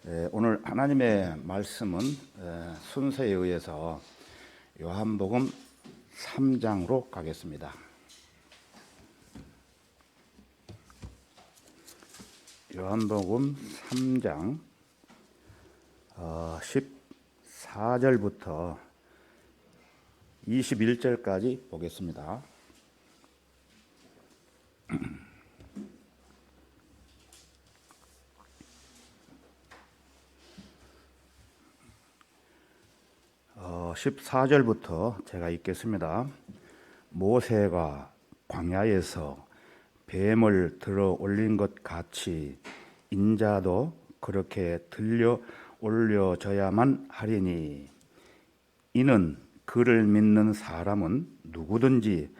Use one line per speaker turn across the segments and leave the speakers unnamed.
오늘 하나님의 말씀은 순서에 의해서 요한복음 3장으로 가겠습니다. 요한복음 3장 14절부터 21절까지 보겠습니다. 어, 14절부터 제가 읽겠습니다. 모세가 광야에서 뱀을 들어 올린 것 같이 인자도 그렇게 들려 올려져야만 하리니 이는 그를 믿는 사람은 누구든지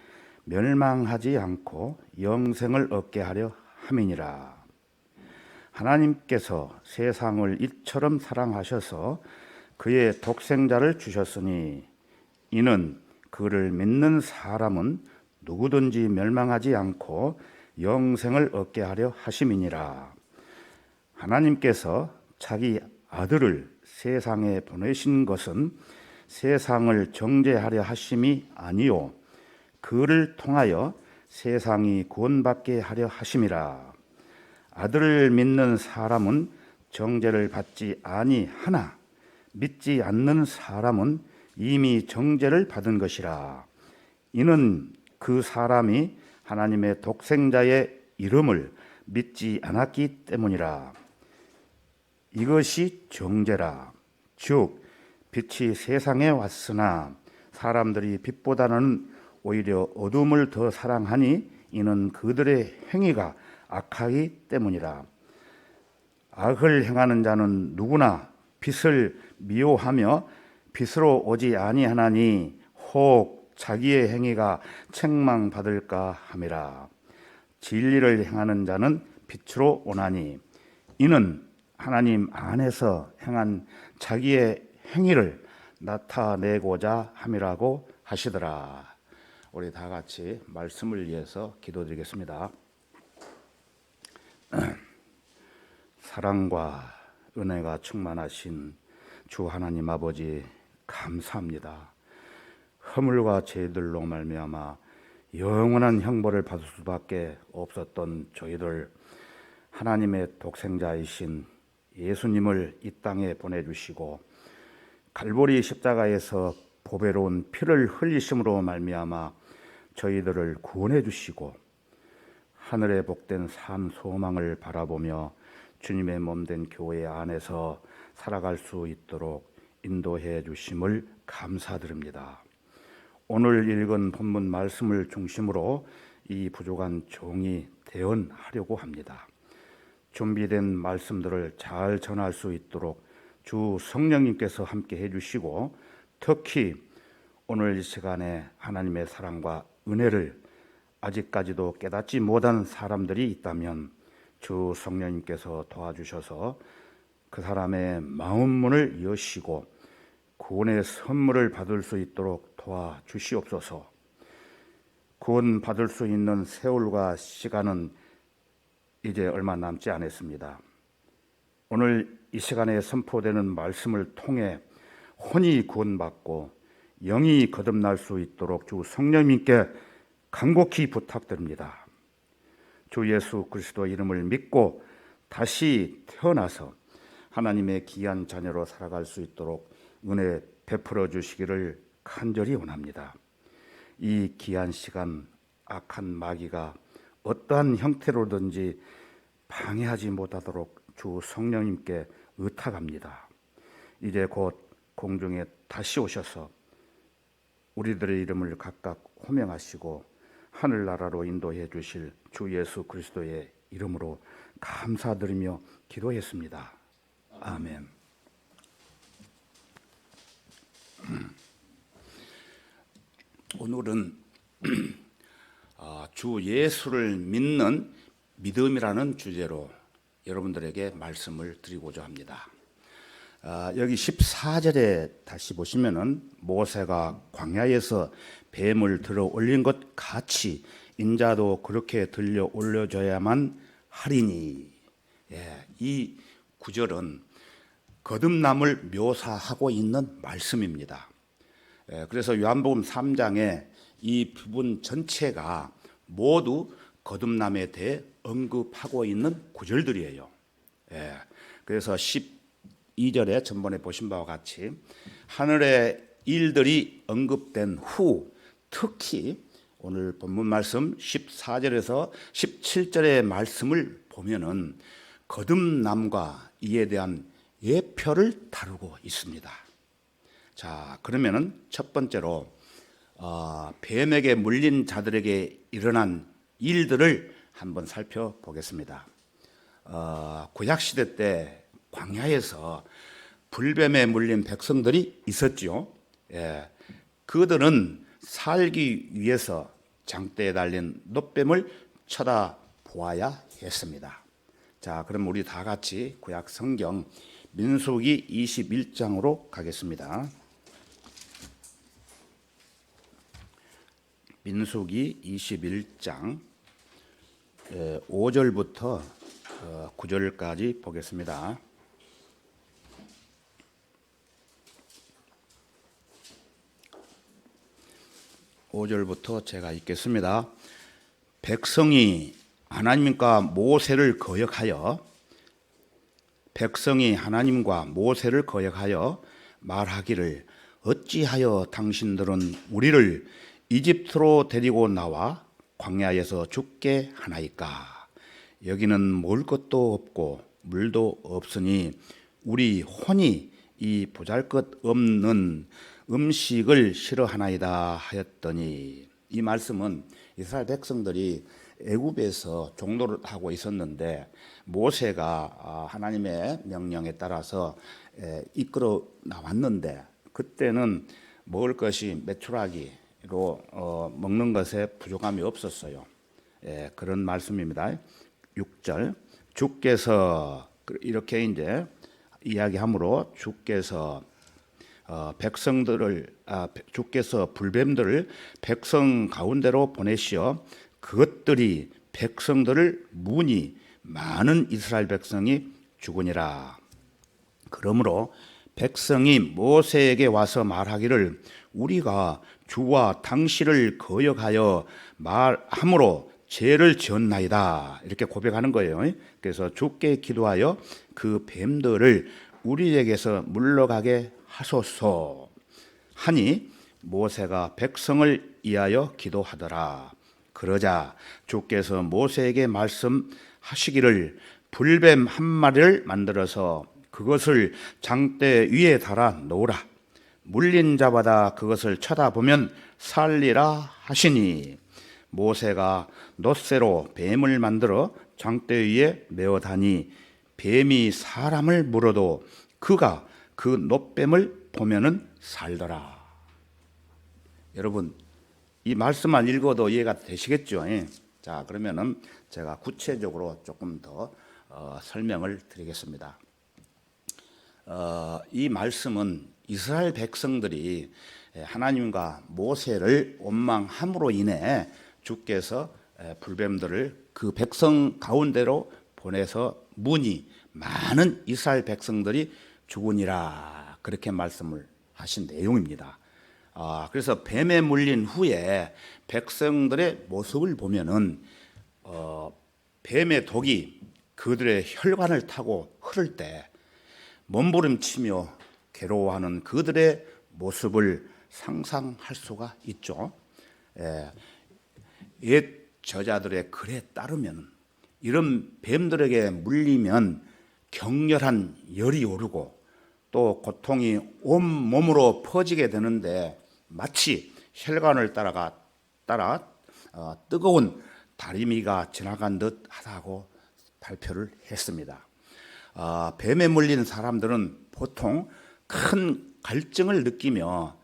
멸망하지 않고 영생을 얻게 하려 함이니라. 하나님께서 세상을 이처럼 사랑하셔서 그의 독생자를 주셨으니 이는 그를 믿는 사람은 누구든지 멸망하지 않고 영생을 얻게 하려 하심이니라. 하나님께서 자기 아들을 세상에 보내신 것은 세상을 정죄하려 하심이 아니요 그를 통하여 세상이 구원받게 하려 하심이라. 아들을 믿는 사람은 정죄를 받지 아니하나 믿지 않는 사람은 이미 정죄를 받은 것이라. 이는 그 사람이 하나님의 독생자의 이름을 믿지 않았기 때문이라. 이것이 정죄라. 즉 빛이 세상에 왔으나 사람들이 빛보다는 오히려 어둠을 더 사랑하니 이는 그들의 행위가 악하기 때문이라. 악을 행하는 자는 누구나 빛을 미워하며 빛으로 오지 아니하나니 혹 자기의 행위가 책망받을까 함이라. 진리를 행하는 자는 빛으로 오나니 이는 하나님 안에서 행한 자기의 행위를 나타내고자 함이라고 하시더라. 우리 다 같이 말씀을 위해서 기도드리겠습니다. 사랑과 은혜가 충만하신 주 하나님 아버지 감사합니다. 허물과 죄들로 말미암아 영원한 형벌을 받을 수밖에 없었던 저희들, 하나님의 독생자이신 예수님을 이 땅에 보내주시고 갈보리 십자가에서 보배로운 피를 흘리심으로 말미암아 저희들을 구원해 주시고 하늘에 복된 삶 소망을 바라보며 주님의 몸된 교회 안에서 살아갈 수 있도록 인도해 주심을 감사드립니다. 오늘 읽은 본문 말씀을 중심으로 이 부족한 종이 대언하려고 합니다. 준비된 말씀들을 잘 전할 수 있도록 주 성령님께서 함께 해주시고 특히 오늘 이 시간에 하나님의 사랑과 은혜를 아직까지도 깨닫지 못한 사람들이 있다면 주 성령님께서 도와주셔서 그 사람의 마음 문을 여시고 구원의 선물을 받을 수 있도록 도와주시옵소서. 구원 받을 수 있는 세월과 시간은 이제 얼마 남지 않았습니다. 오늘 이 시간에 선포되는 말씀을 통해 혼이 구원받고 영이 거듭날 수 있도록 주 성령님께 간곡히 부탁드립니다. 주 예수 그리스도 이름을 믿고 다시 태어나서 하나님의 귀한 자녀로 살아갈 수 있도록 은혜 베풀어 주시기를 간절히 원합니다. 이 귀한 시간 악한 마귀가 어떠한 형태로든지 방해하지 못하도록 주 성령님께 의탁합니다. 이제 곧 공중에 다시 오셔서 우리들의 이름을 각각 호명하시고 하늘나라로 인도해 주실 주 예수 그리스도의 이름으로 감사드리며 기도했습니다. 아멘. 오늘은 주 예수를 믿는 믿음이라는 주제로 여러분들에게 말씀을 드리고자 합니다. 여기 14절에 다시 보시면은 모세가 광야에서 뱀을 들어 올린 것 같이 인자도 그렇게 들려 올려져야만 하리니. 이 구절은 거듭남을 묘사하고 있는 말씀입니다. 그래서 요한복음 3장에 이 부분 전체가 모두 거듭남에 대해 언급하고 있는 구절들이에요. 그래서 12절에 전번에 보신 바와 같이 하늘의 일들이 언급된 후, 특히 오늘 본문 말씀 14절에서 17절의 말씀을 보면은 거듭남과 이에 대한 예표를 다루고 있습니다. 자, 그러면은 첫 번째로 뱀에게 물린 자들에게 일어난 일들을 한번 살펴보겠습니다. 구약 시대 때 광야에서 불뱀에 물린 백성들이 있었죠. 그들은 살기 위해서 장대에 달린 놋뱀을 쳐다보아야 했습니다. 자, 그럼 우리 다 같이 구약 성경 민수기 21장으로 가겠습니다. 민수기 21장 5절부터 9절까지 보겠습니다. (5절부터) 제가 읽겠습니다. 백성이 하나님과 모세를 거역하여 말하기를 어찌하여 당신들은 우리를 이집트로 데리고 나와 광야에서 죽게 하나이까? 여기는 먹을 것도 없고 물도 없으니 우리 혼이 이 보잘것없는 음식을 싫어하나이다 하였더니, 이 말씀은 이스라엘 백성들이 애굽에서 종노를 하고 있었는데 모세가 하나님의 명령에 따라서 이끌어 나왔는데 그때는 먹을 것이 메추라기로 먹는 것에 부족함이 없었어요. 그런 말씀입니다. 6절, 주께서 이렇게 이제 이야기하므로 주께서 주께서 불뱀들을 백성 가운데로 보내시어 그것들이 백성들을 무니 많은 이스라엘 백성이 죽으니라. 그러므로 백성이 모세에게 와서 말하기를 우리가 주와 당신을 거역하여 말함으로 죄를 지었나이다, 이렇게 고백하는 거예요. 그래서 주께 기도하여 그 뱀들을 우리에게서 물러가게 하소서 하니 모세가 백성을 위하여 기도하더라. 그러자 주께서 모세에게 말씀하시기를 불뱀 한 마리를 만들어서 그것을 장대 위에 달아 놓으라. 물린 자마다 그것을 쳐다보면 살리라 하시니 모세가 놋새로 뱀을 만들어 장대 위에 메어다니 뱀이 사람을 물어도 그가 그 놋뱀을 보면은 살더라. 여러분, 이 말씀만 읽어도 이해가 되시겠죠? 자, 그러면은 제가 구체적으로 조금 더 설명을 드리겠습니다. 이 말씀은 이스라엘 백성들이 하나님과 모세를 원망함으로 인해 주께서 불뱀들을 그 백성 가운데로 보내서 무니 많은 이스라엘 백성들이 죽으니라, 그렇게 말씀을 하신 내용입니다. 그래서 뱀에 물린 후에 백성들의 모습을 보면은 뱀의 독이 그들의 혈관을 타고 흐를 때 몸부림치며 괴로워하는 그들의 모습을 상상할 수가 있죠. 옛 저자들의 글에 따르면 이런 뱀들에게 물리면 격렬한 열이 오르고 또 고통이 온 몸으로 퍼지게 되는데 마치 혈관을 따라 뜨거운 다리미가 지나간 듯 하다고 발표를 했습니다. 뱀에 물린 사람들은 보통 큰 갈증을 느끼며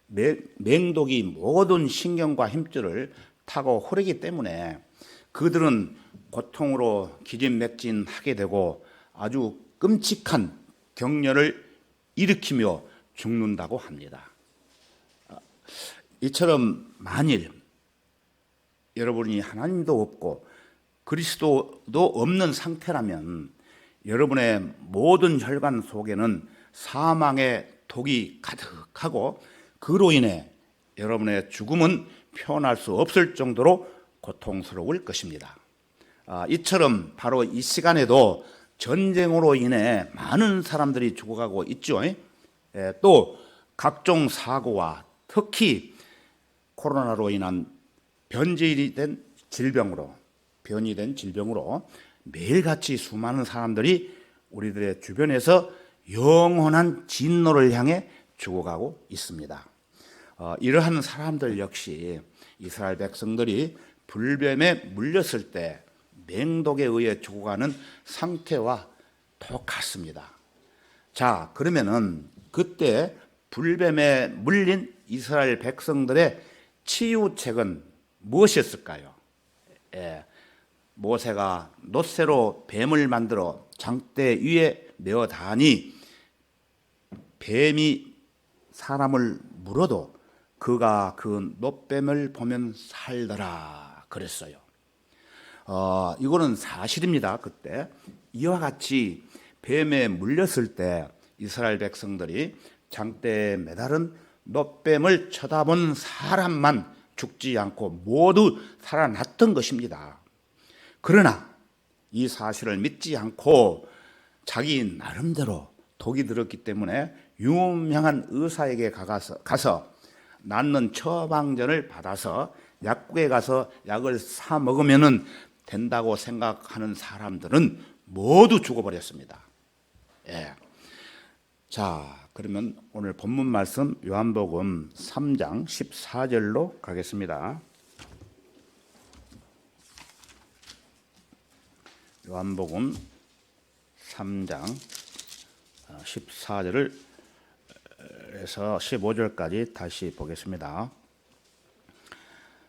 맹독이 모든 신경과 힘줄을 타고 흐르기 때문에 그들은 고통으로 기진맥진하게 되고 아주 끔찍한 격렬을 일으키며 죽는다고 합니다. 이처럼 만일 여러분이 하나님도 없고 그리스도도 없는 상태라면 여러분의 모든 혈관 속에는 사망의 독이 가득하고 그로 인해 여러분의 죽음은 표현할 수 없을 정도로 고통스러울 것입니다. 이처럼 바로 이 시간에도 전쟁으로 인해 많은 사람들이 죽어가고 있죠. 또 각종 사고와 특히 코로나로 인한 변이 된 질병으로 매일같이 수많은 사람들이 우리들의 주변에서 영원한 진노를 향해 죽어가고 있습니다. 이러한 사람들 역시 이스라엘 백성들이 불뱀에 물렸을 때 맹독에 의해 죽어가는 상태와 똑같습니다. 자, 그러면은 그때 불뱀에 물린 이스라엘 백성들의 치유책은 무엇이었을까요? 모세가 놋새로 뱀을 만들어 장대 위에 메어 다니 뱀이 사람을 물어도 그가 그 놋뱀을 보면 살더라 그랬어요. 이거는 사실입니다. 그때 이와 같이 뱀에 물렸을 때 이스라엘 백성들이 장대에 매달은 놋뱀을 쳐다본 사람만 죽지 않고 모두 살아났던 것입니다. 그러나 이 사실을 믿지 않고 자기 나름대로 독이 들었기 때문에 유명한 의사에게 가서 낫는 처방전을 받아서 약국에 가서 약을 사 먹으면 된다고 생각하는 사람들은 모두 죽어버렸습니다. 자, 그러면 오늘 본문 말씀 요한복음 3장 14절로 가겠습니다. 요한복음 3장 14절을 해서 15절까지 다시 보겠습니다.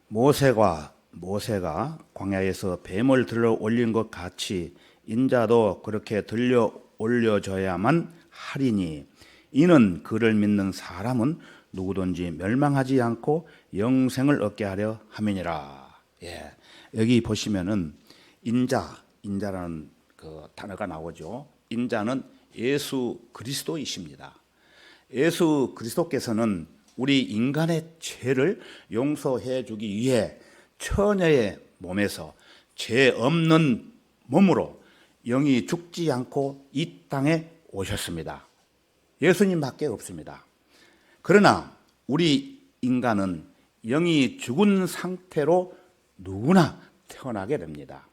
모세가 광야에서 뱀을 들어 올린 것 같이 인자도 그렇게 들려 올려져야만 하리니 이는 그를 믿는 사람은 누구든지 멸망하지 않고 영생을 얻게 하려 함이니라. 여기 보시면은 인자라는 그 단어가 나오죠. 인자는 예수 그리스도이십니다. 예수 그리스도께서는 우리 인간의 죄를 용서해 주기 위해 처녀의 몸에서 죄 없는 몸으로 영이 죽지 않고 이 땅에 오셨습니다. 예수님밖에 없습니다. 그러나 우리 인간은 영이 죽은 상태로 누구나 태어나게 됩니다.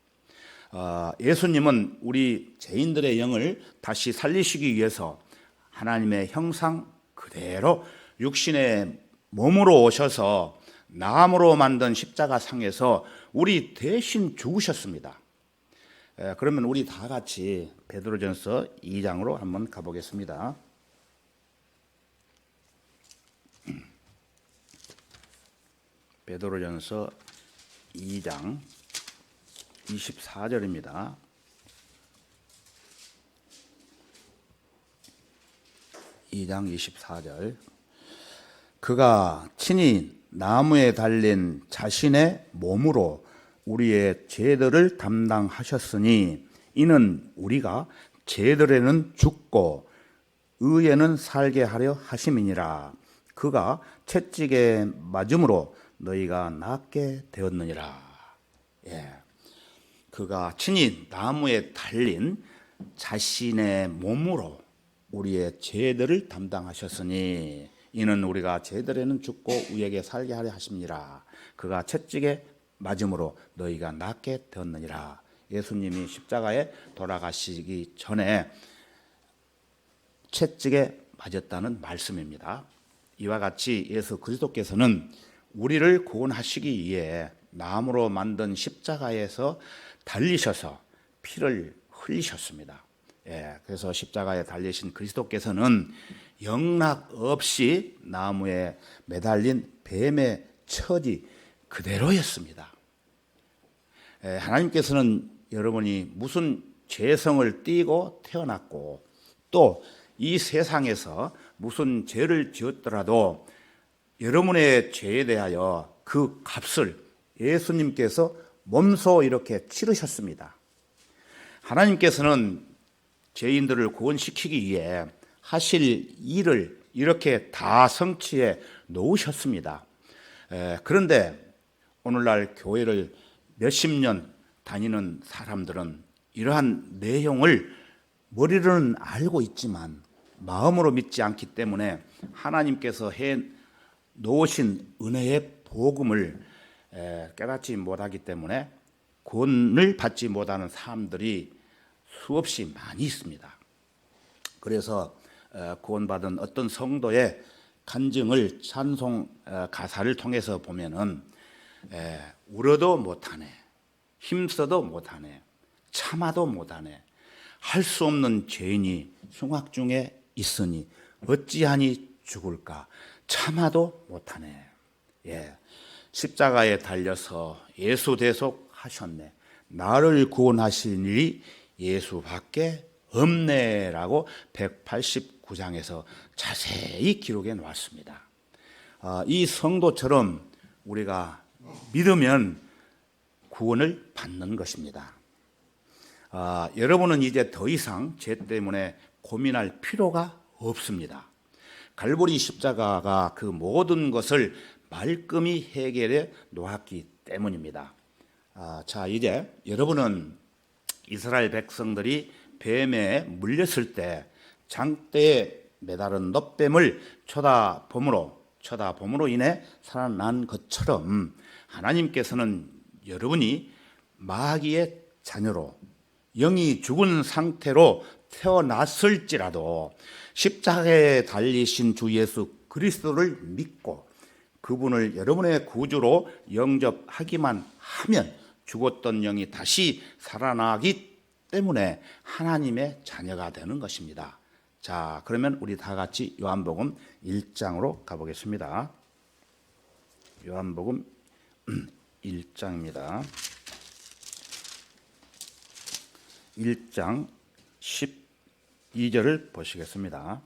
예수님은 우리 죄인들의 영을 다시 살리시기 위해서 하나님의 형상 그대로 육신의 몸으로 오셔서 나무로 만든 십자가 상에서 우리 대신 죽으셨습니다. 그러면 우리 다 같이 베드로전서 2장으로 한번 가보겠습니다. 베드로전서 2장 24절입니다. 2장 24절. 그가 친히 나무에 달린 자신의 몸으로 우리의 죄들을 담당하셨으니 이는 우리가 죄들에는 죽고 의에는 살게 하려 하심이니라. 그가 채찍에 맞음으로 너희가 낫게 되었느니라. 그가 친히 나무에 달린 자신의 몸으로 우리의 죄들을 담당하셨으니 이는 우리가 죄들에는 죽고 의에게 살게 하려 하심이니라. 그가 채찍에 맞음으로 너희가 낫게 되었느니라. 예수님이 십자가에 돌아가시기 전에 채찍에 맞았다는 말씀입니다. 이와 같이 예수 그리스도께서는 우리를 구원하시기 위해 나무로 만든 십자가에서 달리셔서 피를 흘리셨습니다. 그래서 십자가에 달리신 그리스도께서는 영락 없이 나무에 매달린 뱀의 처지 그대로였습니다. 하나님께서는 여러분이 무슨 죄성을 띠고 태어났고 또 이 세상에서 무슨 죄를 지었더라도 여러분의 죄에 대하여 그 값을 예수님께서 몸소 이렇게 치르셨습니다. 하나님께서는 죄인들을 구원시키기 위해 하실 일을 이렇게 다 성취해 놓으셨습니다. 그런데 오늘날 교회를 몇십 년 다니는 사람들은 이러한 내용을 머리로는 알고 있지만 마음으로 믿지 않기 때문에 하나님께서 해 놓으신 은혜의 복음을 깨닫지 못하기 때문에 구원을 받지 못하는 사람들이 수없이 많이 있습니다. 그래서 구원받은 어떤 성도의 간증을 찬송 가사를 통해서 보면은 울어도 못하네, 힘써도 못하네, 참아도 못하네, 할 수 없는 죄인이 흉악 중에 있으니 어찌하니 죽을까, 참아도 못하네. 십자가에 달려서 예수 대속하셨네, 나를 구원하신 일이 예수밖에 없네라고 189장에서 자세히 기록해 놓았습니다. 이 성도처럼 우리가 믿으면 구원을 받는 것입니다. 여러분은 이제 더 이상 죄 때문에 고민할 필요가 없습니다. 갈보리 십자가가 그 모든 것을 말끔히 해결해 놓았기 때문입니다. 자, 이제 여러분은 이스라엘 백성들이 뱀에 물렸을 때 장대에 매달은 놋뱀을 쳐다봄으로 인해 살아난 것처럼 하나님께서는 여러분이 마귀의 자녀로 영이 죽은 상태로 태어났을지라도 십자가에 달리신 주 예수 그리스도를 믿고 그분을 여러분의 구주로 영접하기만 하면 죽었던 영이 다시 살아나기 때문에 하나님의 자녀가 되는 것입니다. 자, 그러면 우리 다 같이 요한복음 1장으로 가보겠습니다. 요한복음 1장입니다. 1장 12절을 보시겠습니다.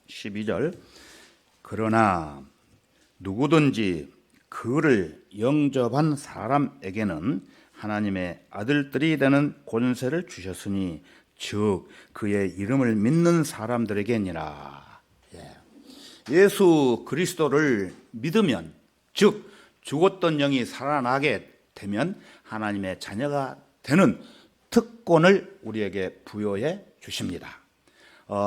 12절. 그러나 누구든지 그를 영접한 사람에게는 하나님의 아들들이 되는 권세를 주셨으니 즉 그의 이름을 믿는 사람들에게니라. 예수 그리스도를 믿으면, 즉 죽었던 영이 살아나게 되면 하나님의 자녀가 되는 특권을 우리에게 부여해 주십니다.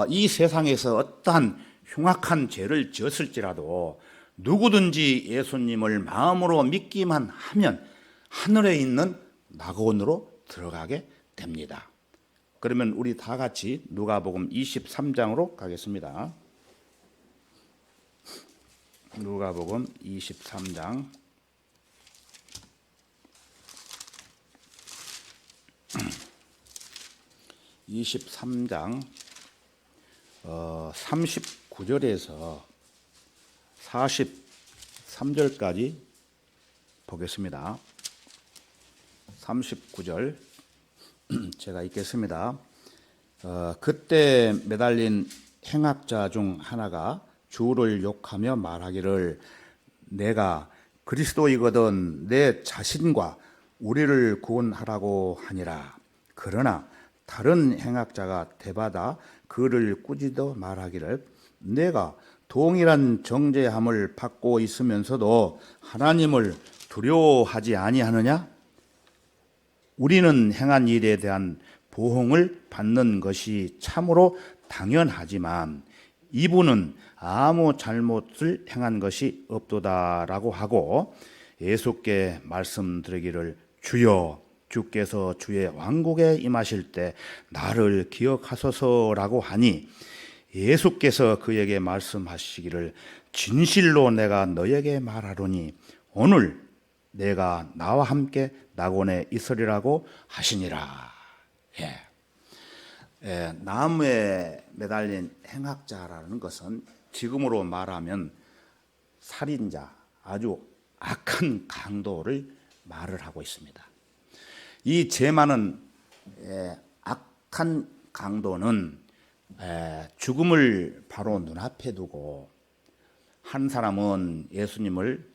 이 세상에서 어떠한 흉악한 죄를 지었을지라도 누구든지 예수님을 마음으로 믿기만 하면 하늘에 있는 낙원으로 들어가게 됩니다. 그러면 우리 다 같이 누가복음 23장으로 가겠습니다. 누가복음 23장 39절에서 43절까지 보겠습니다. 39절 제가 읽겠습니다. 그때 매달린 행악자 중 하나가 주를 욕하며 말하기를 내가 그리스도이거든 내 자신과 우리를 구원하라고 하니라. 그러나 다른 행악자가 대받아 그를 꾸짖어 말하기를 내가 동일한 정죄함을 받고 있으면서도 하나님을 두려워하지 아니하느냐? 우리는 행한 일에 대한 보응을 받는 것이 참으로 당연하지만 이분은 아무 잘못을 행한 것이 없도다라고 하고 예수께 말씀드리기를 주여 주께서 주의 왕국에 임하실 때 나를 기억하소서라고 하니 예수께서 그에게 말씀하시기를 진실로 내가 너에게 말하노니 오늘 내가 나와 함께 낙원에 있으리라고 하시니라. 나무에 매달린 행악자라는 것은 지금으로 말하면 살인자, 아주 악한 강도를 말을 하고 있습니다. 이 죄 많은 악한 강도는 죽음을 바로 눈앞에 두고 한 사람은 예수님을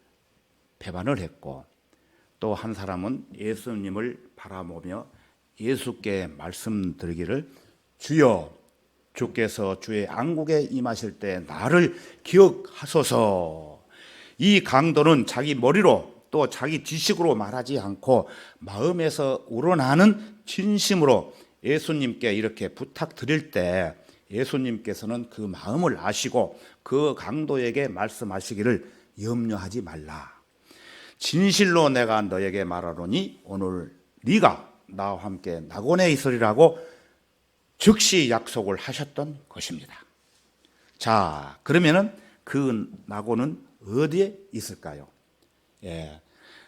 배반을 했고 또 한 사람은 예수님을 바라보며 예수께 말씀드리기를 주여 주께서 주의 안국에 임하실 때 나를 기억하소서. 이 강도는 자기 머리로 또 자기 지식으로 말하지 않고 마음에서 우러나는 진심으로 예수님께 이렇게 부탁드릴 때 예수님께서는 그 마음을 아시고 그 강도에게 말씀하시기를 염려하지 말라. 진실로 내가 너에게 말하노니 오늘 네가 나와 함께 낙원에 있으리라고 즉시 약속을 하셨던 것입니다. 자, 그러면은 그 낙원은 어디에 있을까요?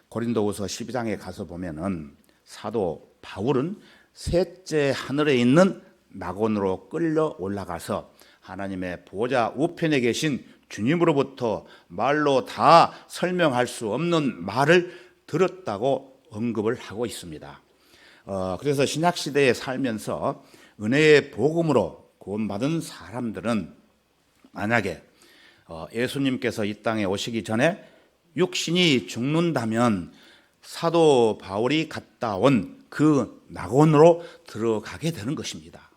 고린도후서 12장에 가서 보면은 사도 바울은 셋째 하늘에 있는 낙원으로 끌려 올라가서 하나님의 보좌 우편에 계신 주님으로부터 말로 다 설명할 수 없는 말을 들었다고 언급을 하고 있습니다. 그래서 신약시대에 살면서 은혜의 복음으로 구원받은 사람들은 만약에 예수님께서 이 땅에 오시기 전에 육신이 죽는다면 사도 바울이 갔다 온 그 낙원으로 들어가게 되는 것입니다.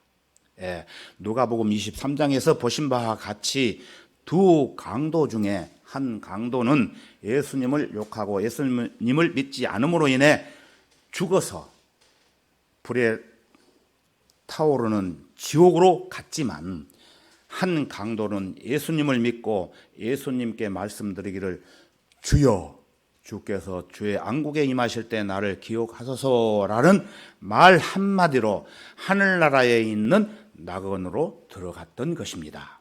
누가복음 23장에서 보신 바와 같이 두 강도 중에 한 강도는 예수님을 욕하고 예수님을 믿지 않음으로 인해 죽어서 불에 타오르는 지옥으로 갔지만 한 강도는 예수님을 믿고 예수님께 말씀드리기를 주여 주께서 주의 안국에 임하실 때 나를 기억하소서라는 말 한마디로 하늘나라에 있는 낙원으로 들어갔던 것입니다.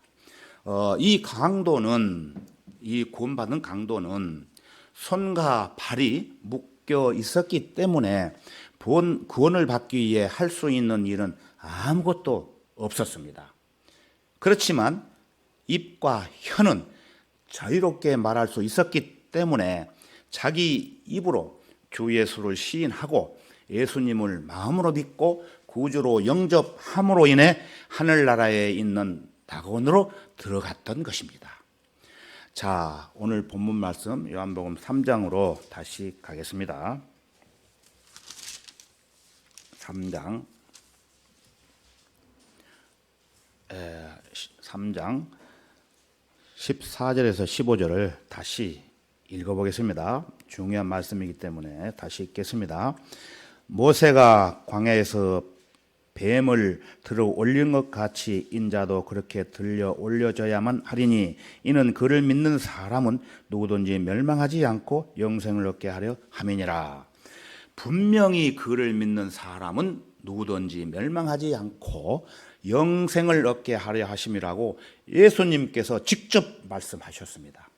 이 강도는, 이 구원받은 강도는 손과 발이 묶여 있었기 때문에 구원을 받기 위해 할 수 있는 일은 아무것도 없었습니다. 그렇지만 입과 혀는 자유롭게 말할 수 있었기 때문에 자기 입으로 주 예수를 시인하고 예수님을 마음으로 믿고 구주로 영접함으로 인해 하늘나라에 있는 낙원으로 들어갔던 것입니다. 자, 오늘 본문 말씀 요한복음 3장으로 다시 가겠습니다. 3장 14절에서 15절을 다시 읽어보겠습니다. 중요한 말씀이기 때문에 다시 읽겠습니다. 모세가 광야에서 뱀을 들어 올린 것 같이 인자도 그렇게 들려 올려져야만 하리니 이는 그를 믿는 사람은 누구든지 멸망하지 않고 영생을 얻게 하려 함이니라. 분명히 그를 믿는 사람은 누구든지 멸망하지 않고 영생을 얻게 하려 하심이라고 예수님께서 직접 말씀하셨습니다.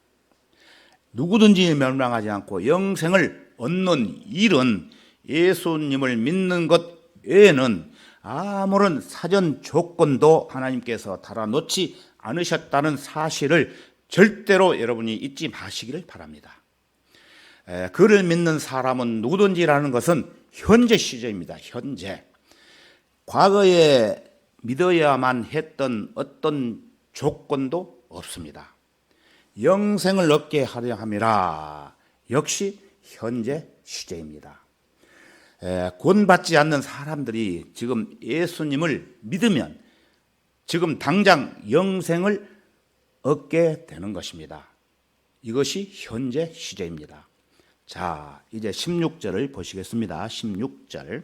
누구든지 멸망하지 않고 영생을 얻는 일은 예수님을 믿는 것 외에는 아무런 사전 조건도 하나님께서 달아놓지 않으셨다는 사실을 절대로 여러분이 잊지 마시기를 바랍니다. 그를 믿는 사람은 누구든지라는 것은 현재 시제입니다. 현재. 과거에 믿어야만 했던 어떤 조건도 없습니다. 영생을 얻게 하려 함이라. 역시 현재 시제입니다. 구원받지 않는 사람들이 지금 예수님을 믿으면 지금 당장 영생을 얻게 되는 것입니다. 이것이 현재 시제입니다. 자, 이제 16절을 보시겠습니다. 16절.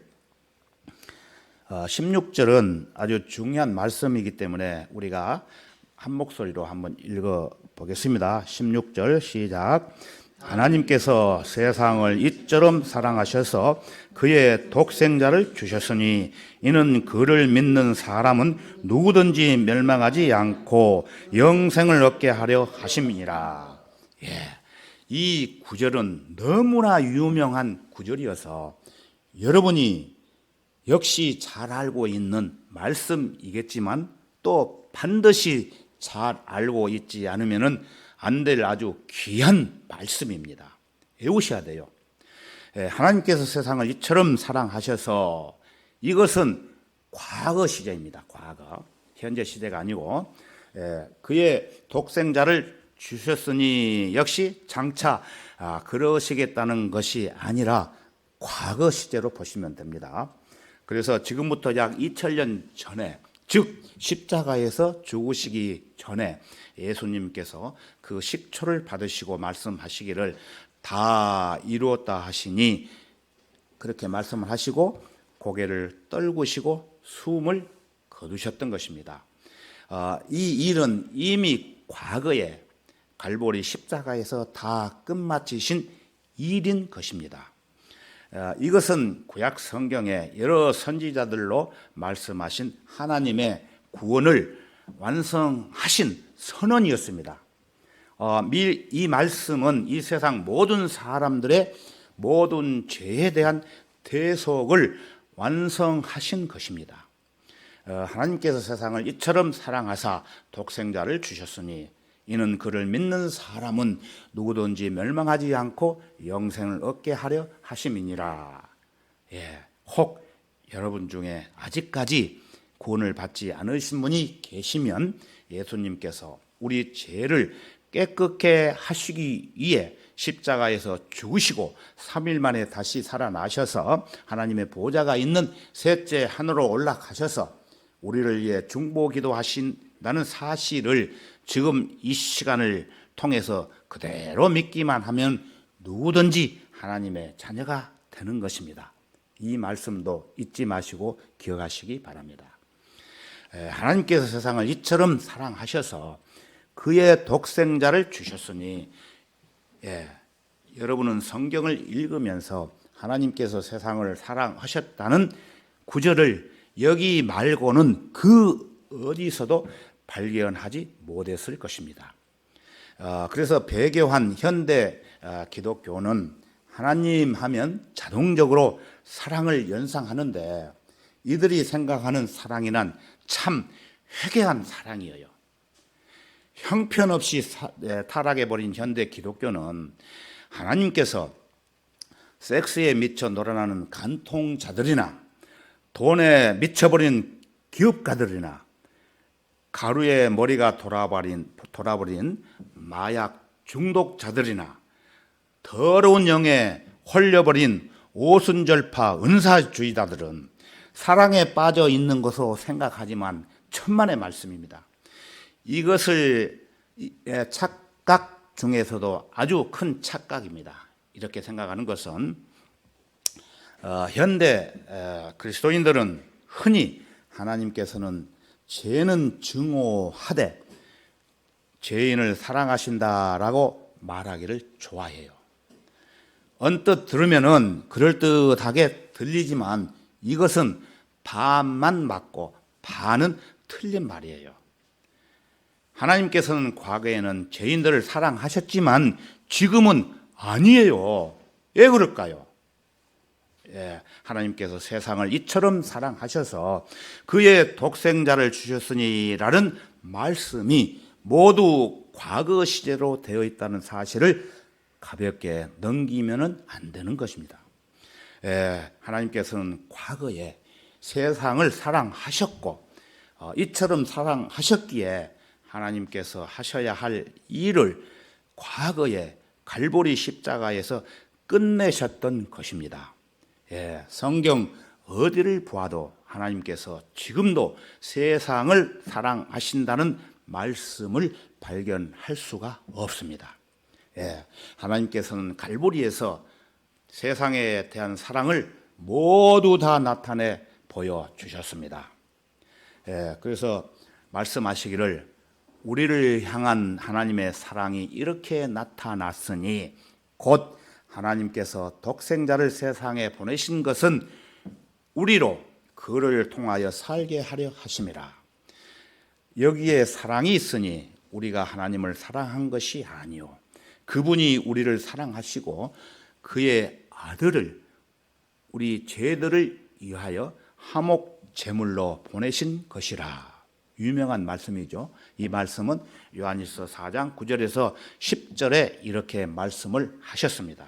16절은 아주 중요한 말씀이기 때문에 우리가 한 목소리로 한번 읽어보겠습니다. 16절 시작. 하나님께서 세상을 이처럼 사랑하셔서 그의 독생자를 주셨으니 이는 그를 믿는 사람은 누구든지 멸망하지 않고 영생을 얻게 하려 하심이니라. 이 구절은 너무나 유명한 구절이어서 여러분이 역시 잘 알고 있는 말씀이겠지만 또 반드시 잘 알고 있지 않으면 안 될 아주 귀한 말씀입니다. 외우셔야 돼요. 하나님께서 세상을 이처럼 사랑하셔서 이것은 과거 시제입니다. 과거. 현재 시대가 아니고 그의 독생자를 주셨으니 역시 장차 그러시겠다는 것이 아니라 과거 시제로 보시면 됩니다. 그래서 지금부터 약 2000년 전에, 즉 십자가에서 죽으시기 전에 예수님께서 그 식초를 받으시고 말씀하시기를 다 이루었다 하시니, 그렇게 말씀을 하시고 고개를 떨구시고 숨을 거두셨던 것입니다. 이 일은 이미 과거에 갈보리 십자가에서 다 끝마치신 일인 것입니다. 이것은 구약 성경의 여러 선지자들로 말씀하신 하나님의 구원을 완성하신 선언이었습니다. 이 말씀은 이 세상 모든 사람들의 모든 죄에 대한 대속을 완성하신 것입니다. 하나님께서 세상을 이처럼 사랑하사 독생자를 주셨으니 이는 그를 믿는 사람은 누구든지 멸망하지 않고 영생을 얻게 하려 하심이니라. 혹 여러분 중에 아직까지 구원을 받지 않으신 분이 계시면 예수님께서 우리 죄를 깨끗게 하시기 위해 십자가에서 죽으시고 3일 만에 다시 살아나셔서 하나님의 보좌가 있는 셋째 하늘로 올라가셔서 우리를 위해 중보기도 하신다는 사실을 지금 이 시간을 통해서 그대로 믿기만 하면 누구든지 하나님의 자녀가 되는 것입니다. 이 말씀도 잊지 마시고 기억하시기 바랍니다. 하나님께서 세상을 이처럼 사랑하셔서 그의 독생자를 주셨으니, 여러분은 성경을 읽으면서 하나님께서 세상을 사랑하셨다는 구절을 여기 말고는 그 어디서도 발견하지 못했을 것입니다. 그래서 배교한 현대 기독교는 하나님 하면 자동적으로 사랑을 연상하는데, 이들이 생각하는 사랑이란 참 회개한 사랑이에요. 형편없이 타락해버린 현대 기독교는 하나님께서 섹스에 미쳐 놀아나는 간통자들이나 돈에 미쳐버린 기업가들이나 가루에 머리가 돌아버린 마약 중독자들이나 더러운 영에 홀려버린 오순절파 은사주의자들은 사랑에 빠져 있는 것으로 생각하지만 천만의 말씀입니다. 이것을 착각 중에서도 아주 큰 착각입니다. 이렇게 생각하는 것은 현대 그리스도인들은 흔히 하나님께서는 죄는 증오하되 죄인을 사랑하신다라고 말하기를 좋아해요. 언뜻 들으면은 그럴듯하게 들리지만 이것은 반만 맞고 반은 틀린 말이에요. 하나님께서는 과거에는 죄인들을 사랑하셨지만 지금은 아니에요. 왜 그럴까요? 하나님께서 세상을 이처럼 사랑하셔서 그의 독생자를 주셨으니라는 말씀이 모두 과거 시제로 되어 있다는 사실을 가볍게 넘기면 안 되는 것입니다. 하나님께서는 과거에 세상을 사랑하셨고 이처럼 사랑하셨기에 하나님께서 하셔야 할 일을 과거에 갈보리 십자가에서 끝내셨던 것입니다. 성경 어디를 보아도 하나님께서 지금도 세상을 사랑하신다는 말씀을 발견할 수가 없습니다. 하나님께서는 갈보리에서 세상에 대한 사랑을 모두 다 나타내 보여주셨습니다. 그래서 말씀하시기를 우리를 향한 하나님의 사랑이 이렇게 나타났으니 곧 하나님께서 독생자를 세상에 보내신 것은 우리로 그를 통하여 살게 하려 하심이라. 여기에 사랑이 있으니 우리가 하나님을 사랑한 것이 아니요 그분이 우리를 사랑하시고 그의 아들을 우리 죄들을 위하여 화목 제물로 보내신 것이라. 유명한 말씀이죠. 이 말씀은 요한일서 4장 9절에서 10절에 이렇게 말씀을 하셨습니다.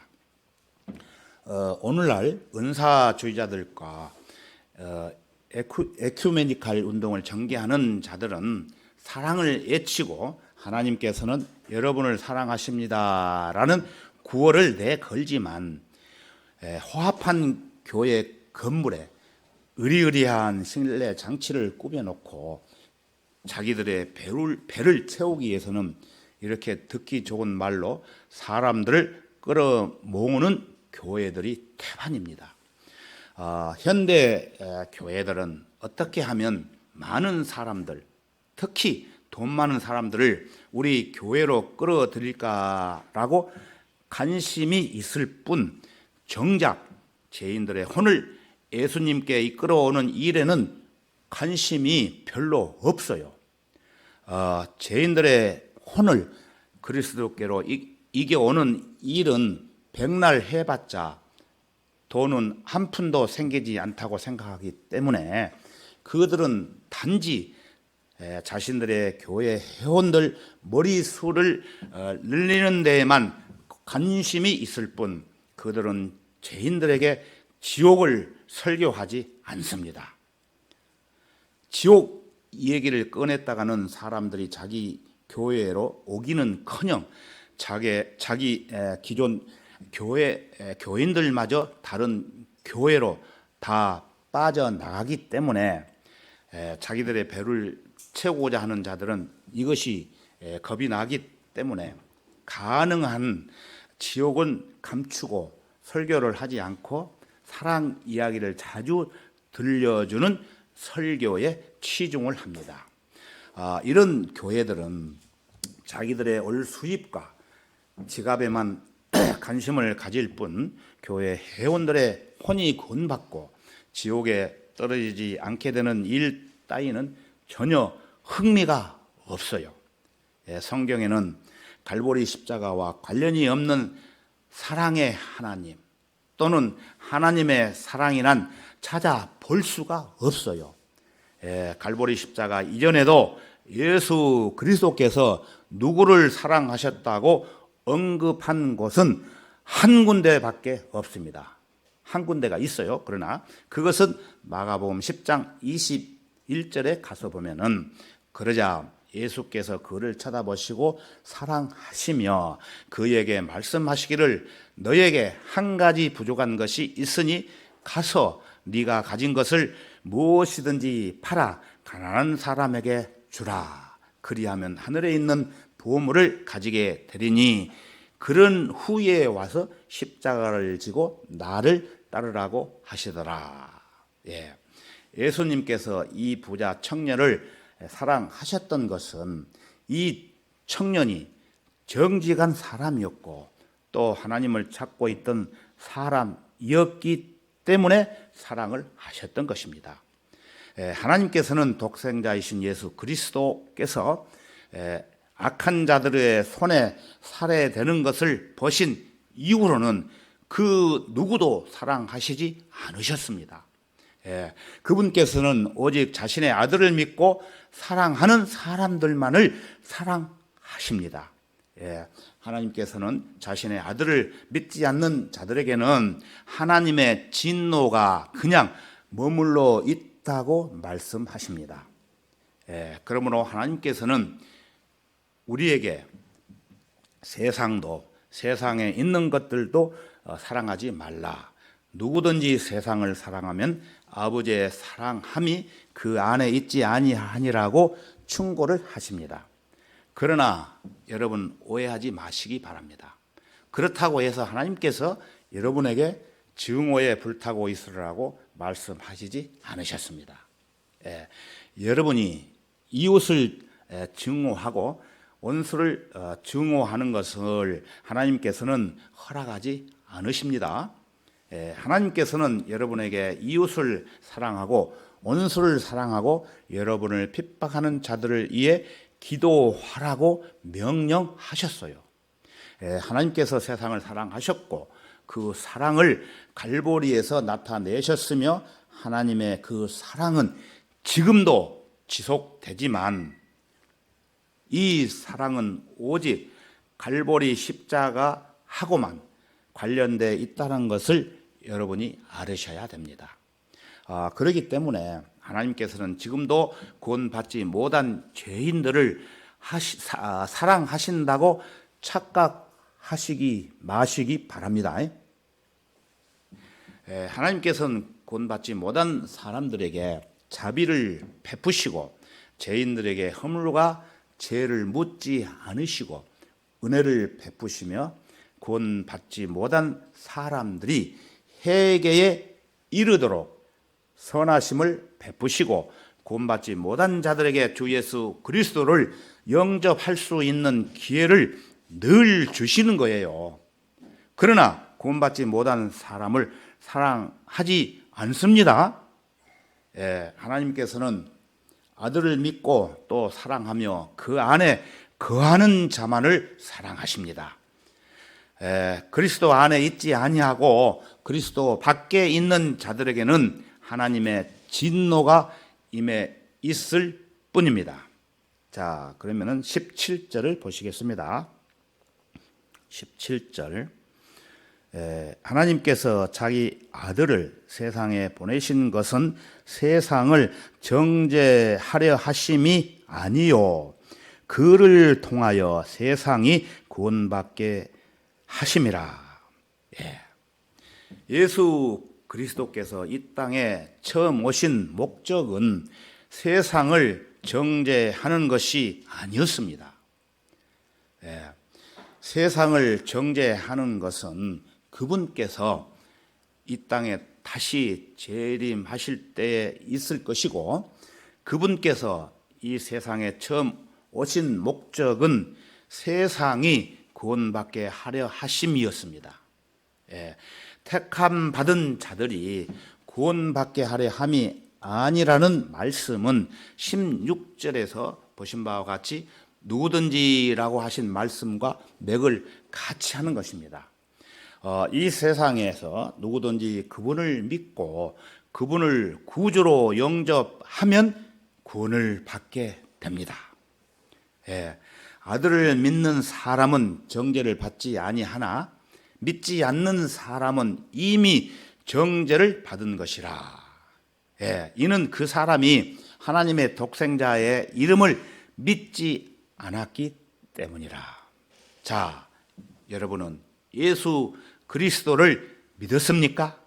오늘날 은사주의자들과 에큐메니칼 운동을 전개하는 자들은 사랑을 외치고 하나님께서는 여러분을 사랑하십니다라는 구호를 내걸지만 화합한 교회 건물에 의리의리한 신뢰 장치를 꾸며놓고 자기들의 배를 채우기 위해서는 이렇게 듣기 좋은 말로 사람들을 끌어모으는 교회들이 태반입니다. 현대 교회들은 어떻게 하면 많은 사람들, 특히 돈 많은 사람들을 우리 교회로 끌어들일까라고 관심이 있을 뿐 정작 죄인들의 혼을 예수님께 이끌어오는 일에는 관심이 별로 없어요. 죄인들의 혼을 그리스도께로 이겨오는 일은 백날 해봤자 돈은 한 푼도 생기지 않다고 생각하기 때문에 그들은 단지 자신들의 교회 회원들 머리수를 늘리는 데에만 관심이 있을 뿐 그들은 죄인들에게 지옥을 설교하지 않습니다. 지옥 얘기를 꺼냈다가는 사람들이 자기 교회로 오기는커녕 자기 기존 교인들마저 다른 교회로 다 빠져나가기 때문에 자기들의 배를 채우고자 하는 자들은 이것이 겁이 나기 때문에 가능한 지옥은 감추고 설교를 하지 않고 사랑 이야기를 자주 들려주는 설교에 치중을 합니다. 이런 교회들은 자기들의 올 수입과 지갑에만 관심을 가질 뿐 교회 회원들의 혼이 구원받고 지옥에 떨어지지 않게 되는 일 따위는 전혀 흥미가 없어요. 성경에는 갈보리 십자가와 관련이 없는 사랑의 하나님 또는 하나님의 사랑이란 찾아볼 수가 없어요. 갈보리 십자가 이전에도 예수 그리스도께서 누구를 사랑하셨다고 언급한 곳은 한 군데밖에 없습니다. 한 군데가 있어요. 그러나 그것은 마가복음 10장 21절에 가서 보면은 그러자 예수께서 그를 쳐다보시고 사랑하시며 그에게 말씀하시기를 너에게 한 가지 부족한 것이 있으니 가서 네가 가진 것을 무엇이든지 팔아 가난한 사람에게 주라. 그리하면 하늘에 있는 보물을 가지게 되리니 그런 후에 와서 십자가를 지고 나를 따르라고 하시더라. 예수님께서 이 부자 청년을 사랑하셨던 것은 이 청년이 정직한 사람이었고 또 하나님을 찾고 있던 사람이었기 때문에 사랑을 하셨던 것입니다. 하나님께서는 독생자이신 예수 그리스도께서 악한 자들의 손에 살해되는 것을 보신 이후로는 그 누구도 사랑하시지 않으셨습니다. 그분께서는 오직 자신의 아들을 믿고 사랑하는 사람들만을 사랑하십니다. 하나님께서는 자신의 아들을 믿지 않는 자들에게는 하나님의 진노가 그냥 머물러 있다고 말씀하십니다. 그러므로 하나님께서는 우리에게 세상도 세상에 있는 것들도 사랑하지 말라. 누구든지 세상을 사랑하면 아버지의 사랑함이 그 안에 있지 아니하니라고 충고를 하십니다. 그러나 여러분 오해하지 마시기 바랍니다. 그렇다고 해서 하나님께서 여러분에게 증오에 불타고 있으라고 말씀하시지 않으셨습니다. 여러분이 이웃을 증오하고 원수를 증오하는 것을 하나님께서는 허락하지 않으십니다. 하나님께서는 여러분에게 이웃을 사랑하고 원수를 사랑하고 여러분을 핍박하는 자들을 위해 기도하라고 명령하셨어요. 하나님께서 세상을 사랑하셨고 그 사랑을 갈보리에서 나타내셨으며 하나님의 그 사랑은 지금도 지속되지만 이 사랑은 오직 갈보리 십자가하고만 관련되어 있다는 것을 여러분이 알으셔야 됩니다. 그렇기 때문에 하나님께서는 지금도 구원받지 못한 죄인들을 사랑하신다고 착각하시기 마시기 바랍니다. 하나님께서는 구원받지 못한 사람들에게 자비를 베푸시고 죄인들에게 허물과 죄를 묻지 않으시고 은혜를 베푸시며 구원받지 못한 사람들이 회개에 이르도록 선하심을 베푸시고 구원받지 못한 자들에게 주 예수 그리스도를 영접할 수 있는 기회를 늘 주시는 거예요. 그러나 구원받지 못한 사람을 사랑하지 않습니다. 하나님께서는 아들을 믿고 또 사랑하며 그 안에 거하는 자만을 사랑하십니다. 그리스도 안에 있지 아니하고 그리스도 밖에 있는 자들에게는 하나님의 진노가 임해 있을 뿐입니다. 자, 그러면은 17절을 보시겠습니다. 17절. 하나님께서 자기 아들을 세상에 보내신 것은 세상을 정죄하려 하심이 아니요 그를 통하여 세상이 구원받게 하심이라. 예수 그리스도께서 이 땅에 처음 오신 목적은 세상을 정죄하는 것이 아니었습니다. 세상을 정죄하는 것은 그분께서 이 땅에 다시 재림하실 때에 있을 것이고, 그분께서 이 세상에 처음 오신 목적은 세상이 구원받게 하려 하심이었습니다. 택함 받은 자들이 구원받게 하려 함이 아니라는 말씀은 16절에서 보신 바와 같이 누구든지라고 하신 말씀과 맥을 같이 하는 것입니다. 이 세상에서 누구든지 그분을 믿고 그분을 구주로 영접하면 구원을 받게 됩니다. 아들을 믿는 사람은 정죄를 받지 아니하나 믿지 않는 사람은 이미 정죄를 받은 것이라. 이는 그 사람이 하나님의 독생자의 이름을 믿지 않았기 때문이라. 자, 여러분은 예수 그리스도를 믿었습니까?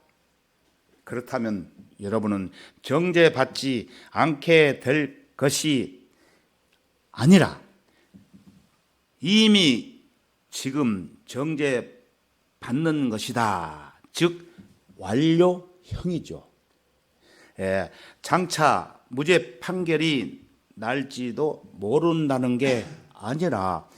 그렇다면 여러분은 정죄받지 않게 될 것이 아니라 이미 지금 정죄받는 것이다. 즉 완료형이죠. 장차 무죄 판결이 날지도 모른다는 게 아니라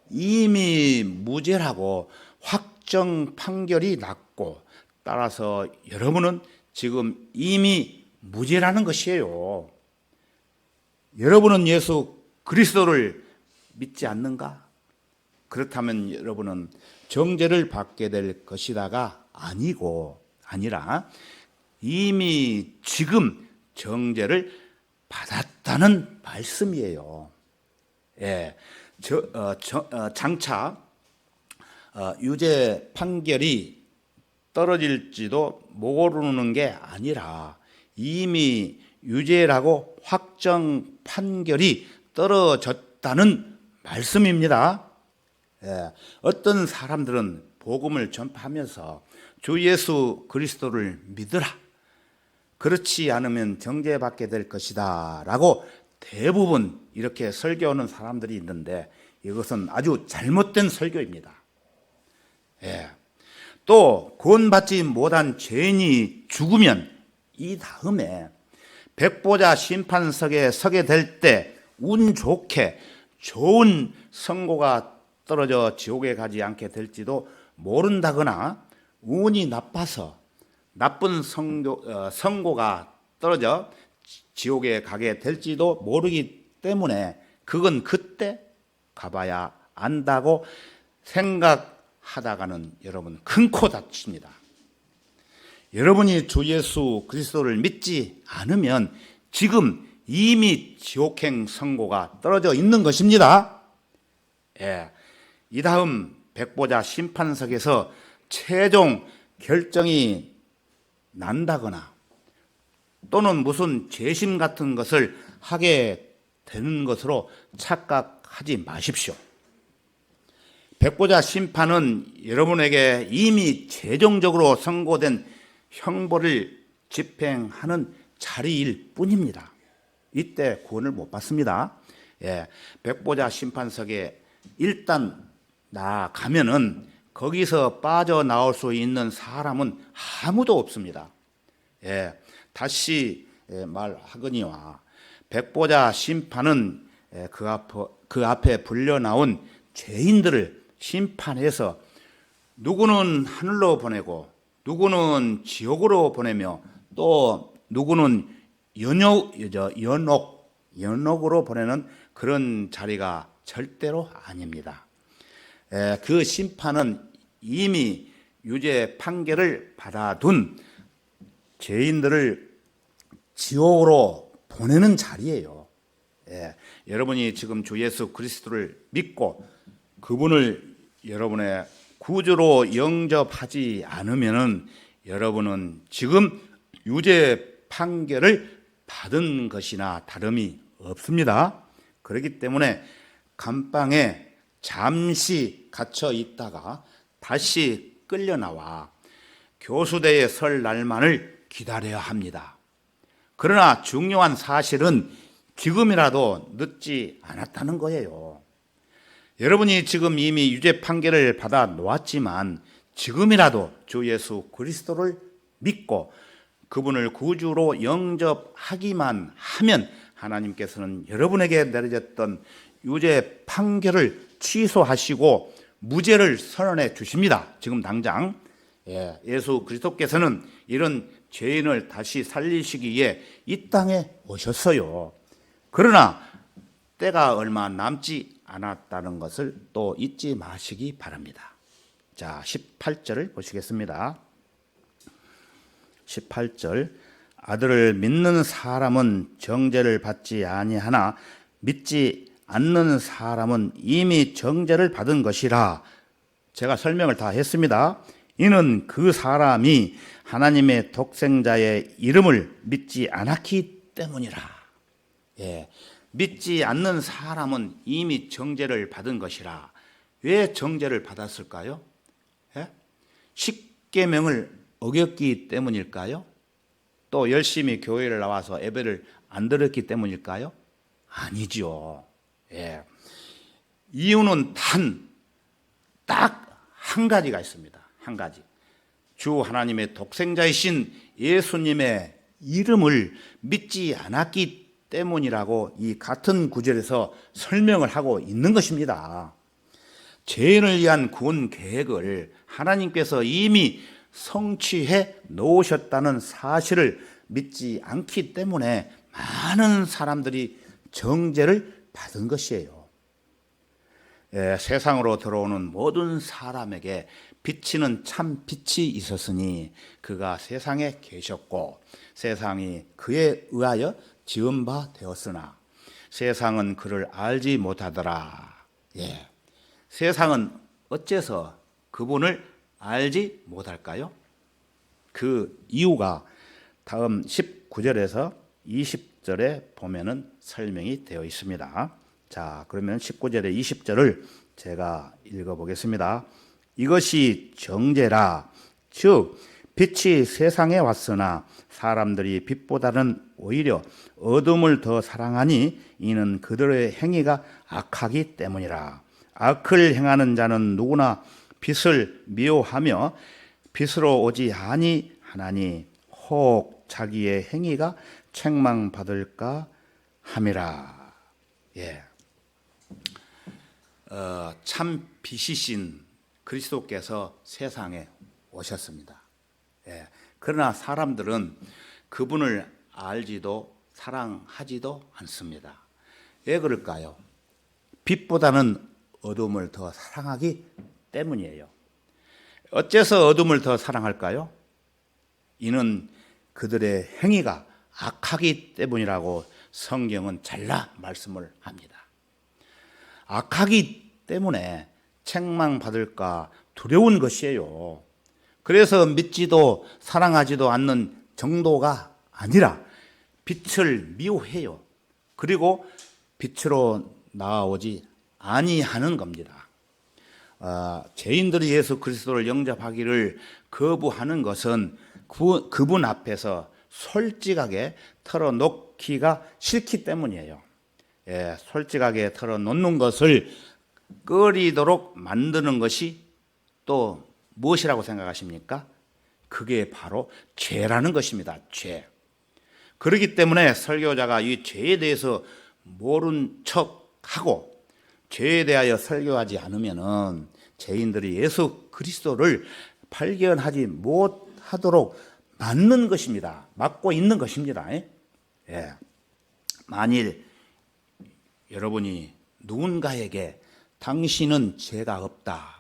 이미 무죄라고 확정 판결이 났고, 따라서 여러분은 지금 이미 무죄라는 것이에요. 여러분은 예수 그리스도를 믿지 않는가? 그렇다면 여러분은 정죄를 받게 될 것이다가 아니라 이미 지금 정죄를 받았다는 말씀이에요. 장차 유죄 판결이 떨어질지도 모르는 게 아니라 이미 유죄라고 확정 판결이 떨어졌다는 말씀입니다. 어떤 사람들은 복음을 전파하면서 주 예수 그리스도를 믿으라, 그렇지 않으면 정죄받게 될 것이다 라고 대부분 이렇게 설교하는 사람들이 있는데, 이것은 아주 잘못된 설교입니다. 또 구원받지 못한 죄인이 죽으면 이 다음에 백보자 심판석에 서게 될 때 운 좋게 좋은 선고가 떨어져 지옥에 가지 않게 될지도 모른다거나, 운이 나빠서 나쁜 선고가 떨어져 지옥에 가게 될지도 모르기 때문에 그건 그때 가봐야 안다고 생각하다가는 여러분 큰 코 다칩니다. 여러분이 주 예수 그리스도를 믿지 않으면 지금 이미 지옥행 선고가 떨어져 있는 것입니다. 이 다음 백보자 심판석에서 최종 결정이 난다거나 또는 무슨 재심 같은 것을 하게 되는 것으로 착각하지 마십시오. 백보자 심판은 여러분에게 이미 최종적으로 선고된 형벌을 집행하는 자리일 뿐입니다. 이때 구원을 못 받습니다. 백보자 심판석에 일단 나가면은 거기서 빠져나올 수 있는 사람은 아무도 없습니다. 다시 말하거니와 백보자 심판은 그 앞에 불려나온 죄인들을 심판해서 누구는 하늘로 보내고 누구는 지옥으로 보내며 또 누구는 연옥으로 보내는 그런 자리가 절대로 아닙니다. 그 심판은 이미 유죄 판결을 받아둔 죄인들을 지옥으로 보내는 자리예요. 여러분이 지금 주 예수 그리스도를 믿고 그분을 여러분의 구주로 영접하지 않으면은 여러분은 지금 유죄 판결을 받은 것이나 다름이 없습니다. 그렇기 때문에 감방에 잠시 갇혀 있다가 다시 끌려 나와 교수대에 설 날만을 기다려야 합니다. 그러나 중요한 사실은 지금이라도 늦지 않았다는 거예요. 여러분이 지금 이미 유죄 판결을 받아 놓았지만 지금이라도 주 예수 그리스도를 믿고 그분을 구주로 영접하기만 하면 하나님께서는 여러분에게 내려졌던 유죄 판결을 취소하시고 무죄를 선언해 주십니다. 지금 당장 예수 그리스도께서는 이런 죄인을 다시 살리시기 위해 이 땅에 오셨어요. 그러나 때가 얼마 남지 않았다는 것을 또 잊지 마시기 바랍니다. 자, 18절을 보시겠습니다. 18절 아들을 믿는 사람은 정죄를 받지 아니하나 믿지 않는 사람은 이미 정죄를 받은 것이라. 제가 설명을 다 했습니다. 이는 그 사람이 하나님의 독생자의 이름을 믿지 않았기 때문이라. 믿지 않는 사람은 이미 정죄를 받은 것이라. 왜 정죄를 받았을까요? 십계명을 어겼기 때문일까요? 또 열심히 교회를 나와서 예배를 안 드렸기 때문일까요? 아니죠. 이유는 딱 한 가지가 있습니다. 한 가지. 주 하나님의 독생자이신 예수님의 이름을 믿지 않았기 때문이라고 이 같은 구절에서 설명을 하고 있는 것입니다. 죄인을 위한 구원 계획을 하나님께서 이미 성취해 놓으셨다는 사실을 믿지 않기 때문에 많은 사람들이 정죄를 받은 것이에요. 세상으로 들어오는 모든 사람에게 비치는 참 빛이 있었으니 그가 세상에 계셨고 세상이 그에 의하여 지은 바 되었으나 세상은 그를 알지 못하더라. 세상은 어째서 그분을 알지 못할까요? 그 이유가 다음 19절에서 20절에 보면은 설명이 되어 있습니다. 자, 그러면 19절에 20절을 제가 읽어보겠습니다. 이것이 정죄라. 즉 빛이 세상에 왔으나 사람들이 빛보다는 오히려 어둠을 더 사랑하니 이는 그들의 행위가 악하기 때문이라. 악을 행하는 자는 누구나 빛을 미워하며 빛으로 오지 아니하나니 혹 자기의 행위가 책망받을까 함이라. 참 빛이신 그리스도께서 세상에 오셨습니다. 그러나 사람들은 그분을 알지도 사랑하지도 않습니다. 왜 그럴까요? 빛보다는 어둠을 더 사랑하기 때문이에요. 어째서 어둠을 더 사랑할까요? 이는 그들의 행위가 악하기 때문이라고 성경은 잘라 말씀을 합니다. 악하기 때문에 책망받을까 두려운 것이에요. 그래서 믿지도 사랑하지도 않는 정도가 아니라 빛을 미워해요. 그리고 빛으로 나아오지 아니하는 겁니다. 죄인들이 예수 그리스도를 영접하기를 거부하는 것은 그분 앞에서 솔직하게 털어놓기가 싫기 때문이에요. 솔직하게 털어놓는 것을 꺼리도록 만드는 것이 또 무엇이라고 생각하십니까? 그게 바로 죄라는 것입니다. 죄. 그렇기 때문에 설교자가 이 죄에 대해서 모른 척하고 죄에 대하여 설교하지 않으면은 죄인들이 예수 그리스도를 발견하지 못하도록 막는 것입니다. 막고 있는 것입니다. 만일 여러분이 누군가에게 당신은 죄가 없다,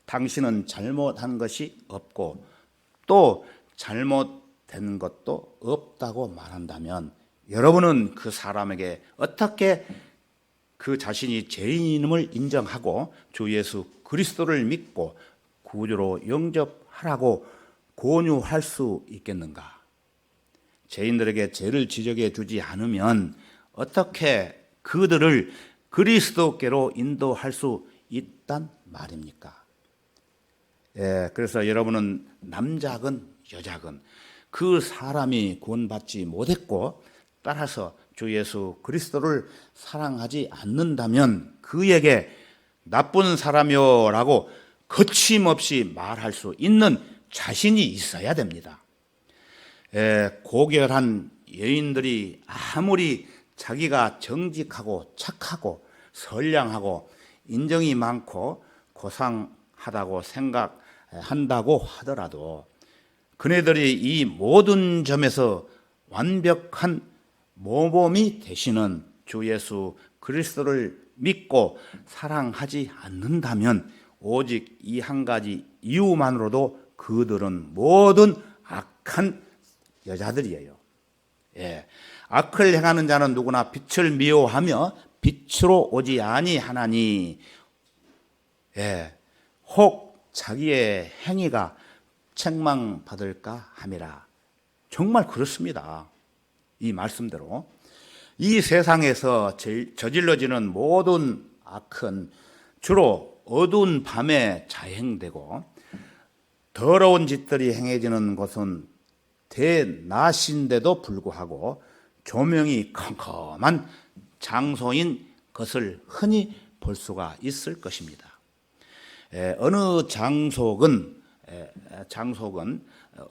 당신은 잘못한 것이 없고 또 잘못된 것도 없다고 말한다면 여러분은 그 사람에게 어떻게 그 자신이 죄인임을 인정하고 주 예수 그리스도를 믿고 구주로 영접하라고 권유할 수 있겠는가? 죄인들에게 죄를 지적해 주지 않으면 어떻게 그들을 그리스도께로 인도할 수 있단 말입니까? 그래서 여러분은 남자건 여자건 그 사람이 구원받지 못했고 따라서 주 예수 그리스도를 사랑하지 않는다면 그에게 나쁜 사람이요라고 거침없이 말할 수 있는 자신이 있어야 됩니다. 고결한 여인들이 아무리 자기가 정직하고 착하고 선량하고 인정이 많고 고상하다고 생각한다고 하더라도 그네들이 이 모든 점에서 완벽한 모범이 되시는 주 예수 그리스도를 믿고 사랑하지 않는다면 오직 이 한 가지 이유만으로도 그들은 모든 악한 여자들이에요. 악을 행하는 자는 누구나 빛을 미워하며 빛으로 오지 아니하나니 혹 자기의 행위가 책망받을까 함이라. 정말 그렇습니다. 이 말씀대로 이 세상에서 저질러지는 모든 악은 주로 어두운 밤에 자행되고 더러운 짓들이 행해지는 곳은 대낮인데도 불구하고 조명이 컴컴한 장소인 것을 흔히 볼 수가 있을 것입니다. 어느 장소건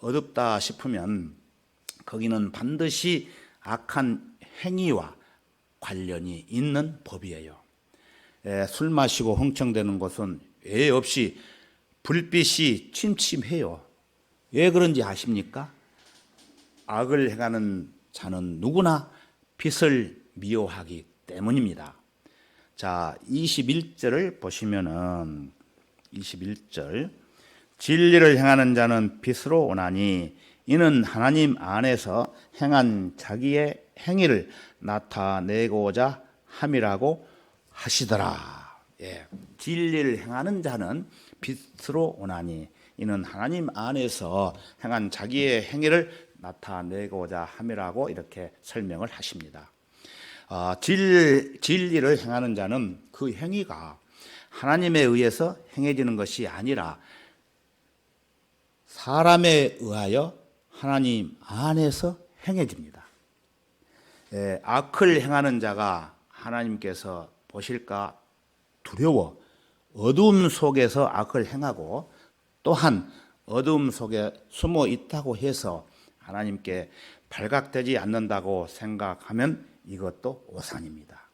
어둡다 싶으면 거기는 반드시 악한 행위와 관련이 있는 법이에요. 술 마시고 흥청대는 곳은 왜 없이 불빛이 침침해요. 왜 그런지 아십니까? 악을 행하는 자는 누구나 빛을 미워하기 때문입니다. 자, 21절을 보시면은 21절 진리를 행하는 자는 빛으로 오나니 이는 하나님 안에서 행한 자기의 행위를 나타내고자 함이라고 하시더라. 진리를 행하는 자는 빛으로 오나니 이는 하나님 안에서 행한 자기의 행위를 나타내고자 함이라고 이렇게 설명을 하십니다. 진리를 행하는 자는 그 행위가 하나님에 의해서 행해지는 것이 아니라 사람에 의하여 하나님 안에서 행해집니다. 악을 행하는 자가 하나님께서 보실까 두려워 어둠 속에서 악을 행하고 또한 어둠 속에 숨어 있다고 해서 하나님께 발각되지 않는다고 생각하면 이것도 오산입니다.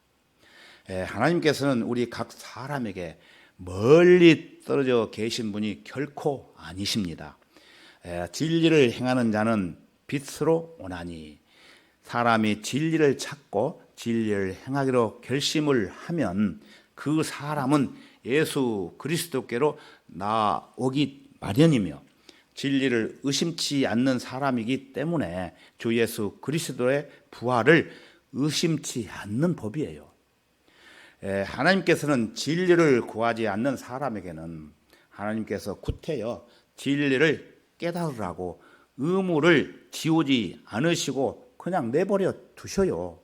하나님께서는 우리 각 사람에게 멀리 떨어져 계신 분이 결코 아니십니다. 진리를 행하는 자는 빛으로 오나니 사람이 진리를 찾고 진리를 행하기로 결심을 하면 그 사람은 예수 그리스도께로 나오기 마련이며 진리를 의심치 않는 사람이기 때문에 주 예수 그리스도의 부활을 의심치 않는 법이에요. 하나님께서는 진리를 구하지 않는 사람에게는 하나님께서 구태여 진리를 깨달으라고 의무를 지우지 않으시고 그냥 내버려 두셔요.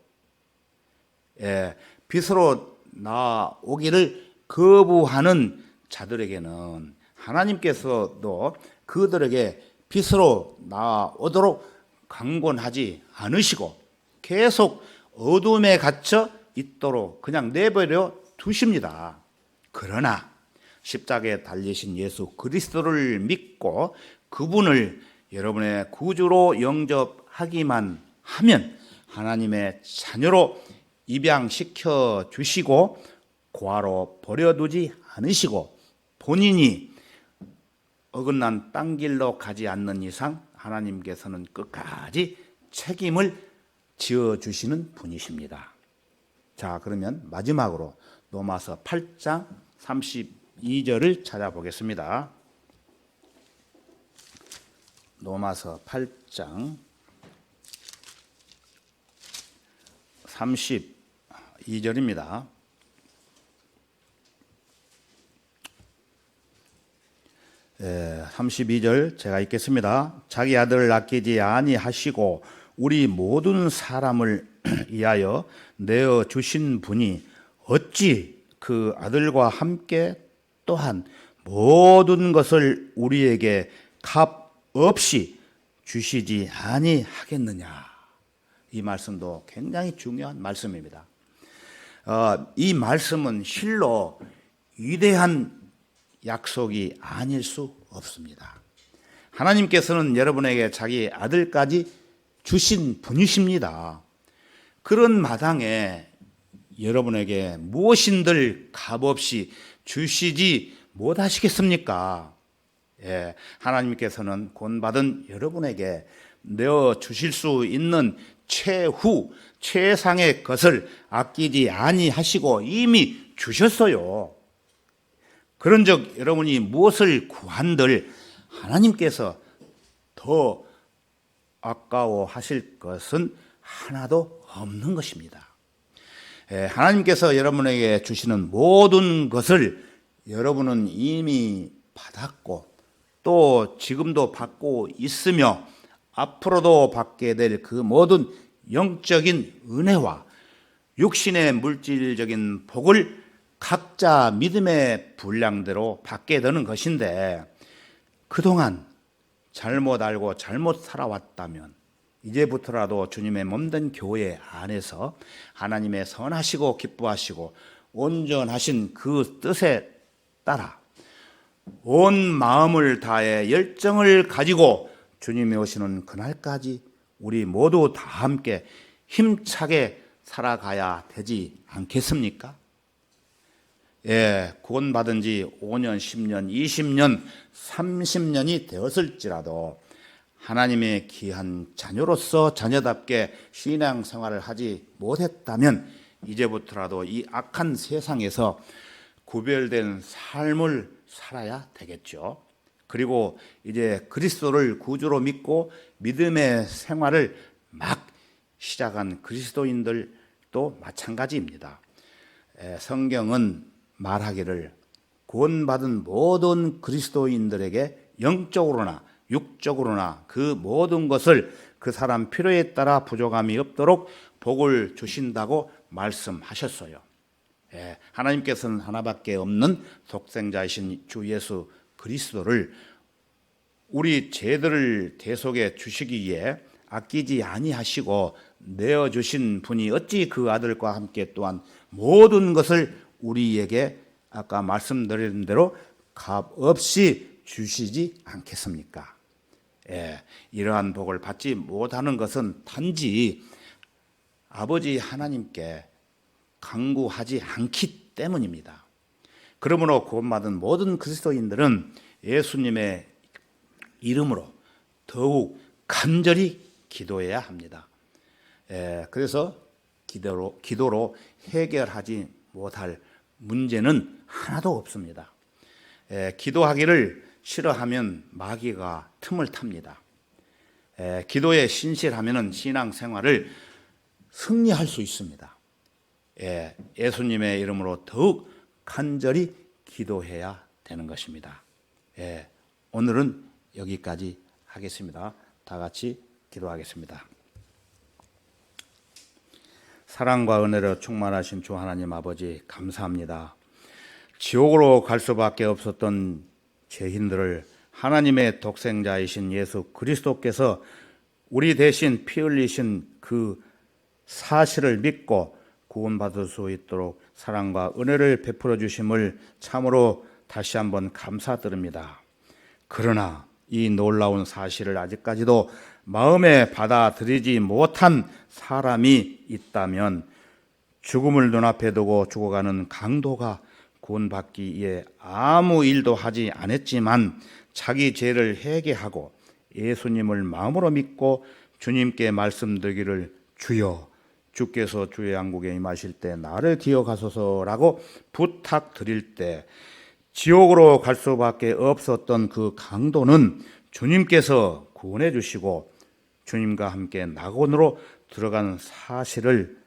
빛으로 나오기를 거부하는 자들에게는 하나님께서도 그들에게 빛으로 나오도록 강권하지 않으시고 계속 어둠에 갇혀 있도록 그냥 내버려 두십니다. 그러나 십자가에 달리신 예수 그리스도를 믿고 그분을 여러분의 구주로 영접하기만 하면 하나님의 자녀로 입양시켜 주시고 고아로 버려두지 않으시고 본인이 어긋난 딴 길로 가지 않는 이상 하나님께서는 끝까지 책임을 지어주시는 분이십니다. 자, 그러면 마지막으로 로마서 8장 32절을 찾아보겠습니다. 로마서 8장 32절입니다. 예, 32절 제가 읽겠습니다. 자기 아들을 아끼지 아니하시고 우리 모든 사람을 위하여 내어 주신 분이 어찌 그 아들과 함께 또한 모든 것을 우리에게 값 없이 주시지 아니하겠느냐. 이 말씀도 굉장히 중요한 말씀입니다. 이 말씀은 실로 위대한 약속이 아닐 수 없습니다. 하나님께서는 여러분에게 자기 아들까지 주신 분이십니다. 그런 마당에 여러분에게 무엇인들 값없이 주시지 못하시겠습니까? 예, 하나님께서는 구원받은 여러분에게 내어 주실 수 있는 최상의 것을 아끼지 아니하시고 이미 주셨어요. 그런즉 여러분이 무엇을 구한들 하나님께서 더 아까워하실 것은 하나도 없는 것입니다. 하나님께서 여러분에게 주시는 모든 것을 여러분은 이미 받았고 또 지금도 받고 있으며 앞으로도 받게 될 그 모든 영적인 은혜와 육신의 물질적인 복을 각자 믿음의 분량대로 받게 되는 것인데 그동안 잘못 알고 잘못 살아왔다면 이제부터라도 주님의 몸된 교회 안에서 하나님의 선하시고 기뻐하시고 온전하신 그 뜻에 따라 온 마음을 다해 열정을 가지고 주님이 오시는 그날까지 우리 모두 다 함께 힘차게 살아가야 되지 않겠습니까? 예, 구원받은 지 5년, 10년, 20년, 30년이 되었을지라도 하나님의 귀한 자녀로서 자녀답게 신앙생활을 하지 못했다면 이제부터라도 이 악한 세상에서 구별된 삶을 살아야 되겠죠. 그리고 이제 그리스도를 구주로 믿고 믿음의 생활을 막 시작한 그리스도인들도 마찬가지입니다. 성경은 말하기를 구원받은 모든 그리스도인들에게 영적으로나 육적으로나 그 모든 것을 그 사람 필요에 따라 부족함이 없도록 복을 주신다고 말씀하셨어요. 하나님께서는 하나밖에 없는 독생자이신 주 예수 그리스도를 우리 죄들을 대속해 주시기 위해 아끼지 아니하시고 내어주신 분이 어찌 그 아들과 함께 또한 모든 것을 우리에게 아까 말씀드린 대로 값없이 주시지 않겠습니까? 이러한 복을 받지 못하는 것은 단지 아버지 하나님께 간구하지 않기 때문입니다. 그러므로 구원받은 모든 그리스도인들은 예수님의 이름으로 더욱 간절히 기도해야 합니다. 그래서 기도로 해결하지 못할 문제는 하나도 없습니다. 기도하기를 싫어하면 마귀가 틈을 탑니다. 기도에 신실하면 신앙생활을 승리할 수 있습니다. 예수님의 이름으로 더욱 간절히 기도해야 되는 것입니다. 오늘은 여기까지 하겠습니다. 다 같이 기도하겠습니다. 사랑과 은혜로 충만하신 주 하나님 아버지 감사합니다. 지옥으로 갈 수밖에 없었던 죄인들을 하나님의 독생자이신 예수 그리스도께서 우리 대신 피 흘리신 그 사실을 믿고 구원받을 수 있도록 사랑과 은혜를 베풀어 주심을 참으로 다시 한번 감사드립니다. 그러나 이 놀라운 사실을 아직까지도 마음에 받아들이지 못한 사람이 있다면 죽음을 눈앞에 두고 죽어가는 강도가 구원받기 위해 아무 일도 하지 않았지만 자기 죄를 회개하고 예수님을 마음으로 믿고 주님께 말씀드리기를 주여, 주께서 주의 왕국에 임하실 때 나를 기억하소서라고 부탁드릴 때 지옥으로 갈 수밖에 없었던 그 강도는 주님께서 구원해 주시고 주님과 함께 낙원으로 들어간 사실을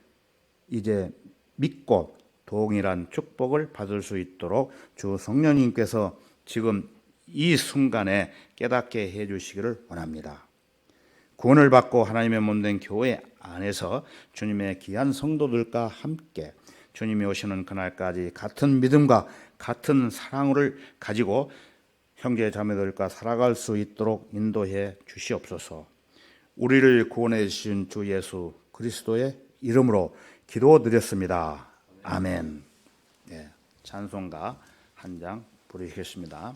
이제 믿고 동일한 축복을 받을 수 있도록 주 성령님께서 지금 이 순간에 깨닫게 해 주시기를 원합니다. 구원을 받고 하나님의 몸된 교회 안에서 주님의 귀한 성도들과 함께 주님이 오시는 그날까지 같은 믿음과 같은 사랑을 가지고 형제 자매들과 살아갈 수 있도록 인도해 주시옵소서. 우리를 구원해 주신 주 예수 그리스도의 이름으로 기도드렸습니다. 아멘. 네, 찬송가 한 장 부르시겠습니다.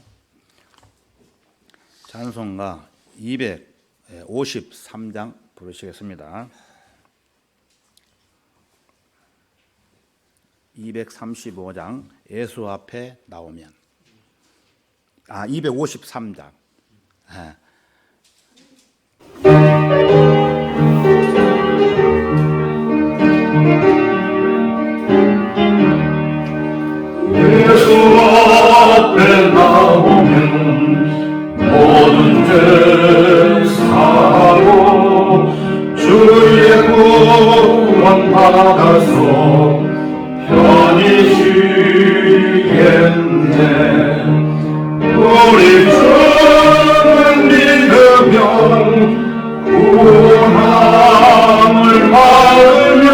찬송가 253장 부르시겠습니다. 235장 예수 앞에 나오면 253장
예수 앞에 나오면 모든 죄 사하고 주의 구원 받아서 편히 쉬겠네. 우리 주는 믿으면 구원함을 받으며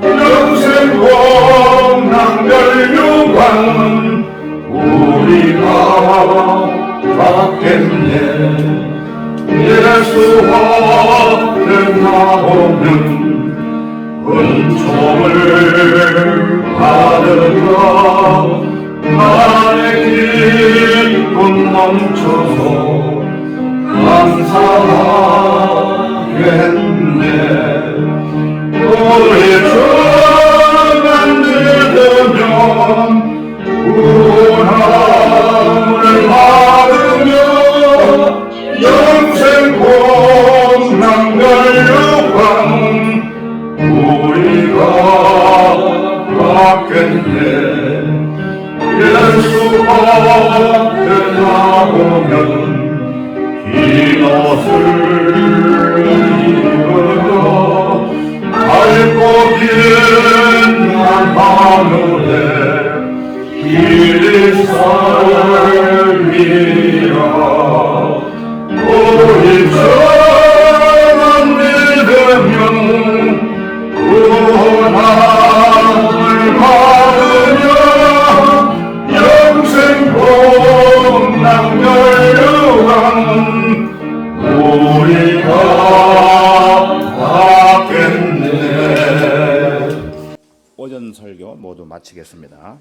영생 복락별 유광 우리가 받겠네. 예수 앞에 나오면 은총을 받으며 나의 기쁨 넘쳐서 감사하겠네. 우리 주만 믿으면 구원함을 받으며 영생 복락별 유광 우리가 받겠네. 예수 앞에 나오면 긴 옷을 입으며 밝고 빛난 하늘에 길이 살리라. 우리 주만 믿으면 구원함을 받으며 영생 복락별 유광 우리가 받겠네.
오전 설교 모두 마치겠습니다.